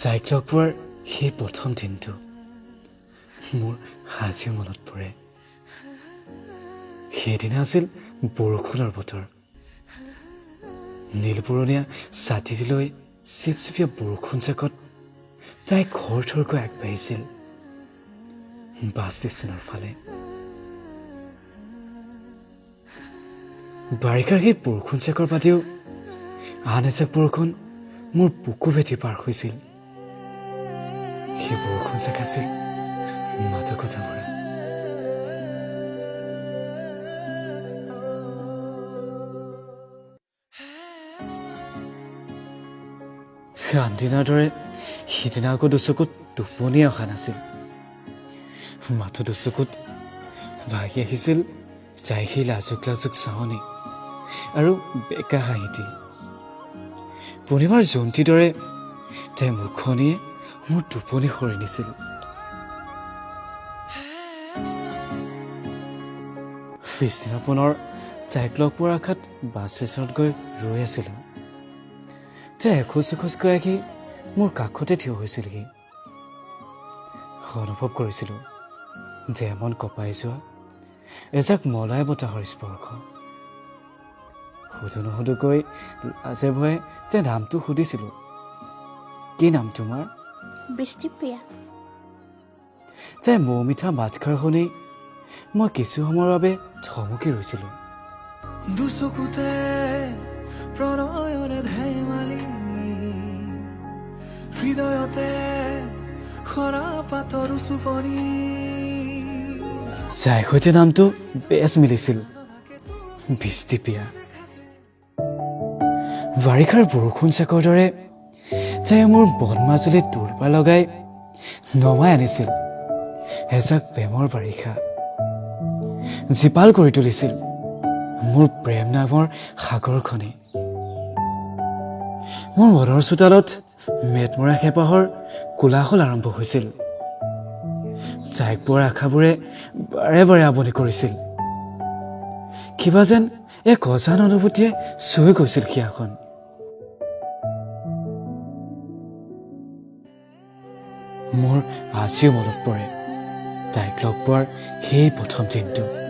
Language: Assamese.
যাইক লগ পোৱাৰ সেই প্ৰথম দিনটো মোৰ আজিও মনত পৰে সেইদিনা আছিল বৰষুণৰ বতৰ নীলপৰণীয়া ছাতি লৈ চিপচিপীয়া বৰষুণ জাকত তাই খৰখৰকৈ আগবাঢ়িছিল বাছ ষ্টেচনৰ ফালে বাৰিষাৰ সেই বৰষুণ জাকৰ বাদেও আন এজাক বৰষুণ মোৰ বুকু ভেটি পাৰ হৈছিল সেই বৰষুণ জাক আছিল মাদকতা ভৰা আনদিনাৰ দৰে সিদিনা আকৌ দুচকুত টোপনি অহা নাছিল মাথো দুচকুত ভাগি আহিছিল যাই সেই লাজুক লাজুক চাৱনি আৰু বেকা হাঁহিটি পূৰ্ণিমাৰ জন্তীৰ দৰে তাই মুখনিয়ে মোৰ টোপনি সৰি নিছিল পিছদিনা পুনৰ তাইক লগ পোৱাৰ আশাত বাছ ষ্টেচনত গৈ ৰৈ আছিলোঁ তাই এখোজ এখোজকৈ আহি মোৰ কাষতে থিয় হৈছিলহি অনুভৱ কৰিছিলোঁ যে মন কঁপাই যোৱা এজাক মলাই বতাহৰ স্পৰ্শ সুধো নুসুধোকৈ লাজে ভয়ে যে নামটো সুধিছিলোঁ কি নাম তোমাৰ বৃষ্টিপ্ৰিয়া তাই মৌ মিঠা মাতষাৰ শুনি মই কিছু সময়ৰ বাবে থমকি ৰৈছিলোঁ দুচকুতে প্ৰণয়ৰে ধেমালি হৃদয়তে খৰা পাতৰ চুপনি যাই সৈতে নামটো বেছ মিলিছিল বৃষ্টিপ্ৰিয়া বাৰিষাৰ বৰষুণ চাকৰ দৰে তাই মোৰ বন মাজুলীত দোৰপা লগাই নমাই আনিছিল এজাক প্ৰেমৰ বাৰিষা জীপাল কৰি তুলিছিল মোৰ প্ৰেম নামৰ সাগৰখনে মোৰ মনৰ চোতালত মেটমৰা হেঁপাহৰ কোলাহল আৰম্ভ হৈছিল তাইক পোৱাৰ আশাবোৰে বাৰে বাৰে আমনি কৰিছিল কিবা যেন এক অজান অনুভূতিয়ে চুই গৈছিল সিয়াখন মোৰ আজিও মনত পৰে তাইক লগ পোৱাৰ সেই প্ৰথম দিনটো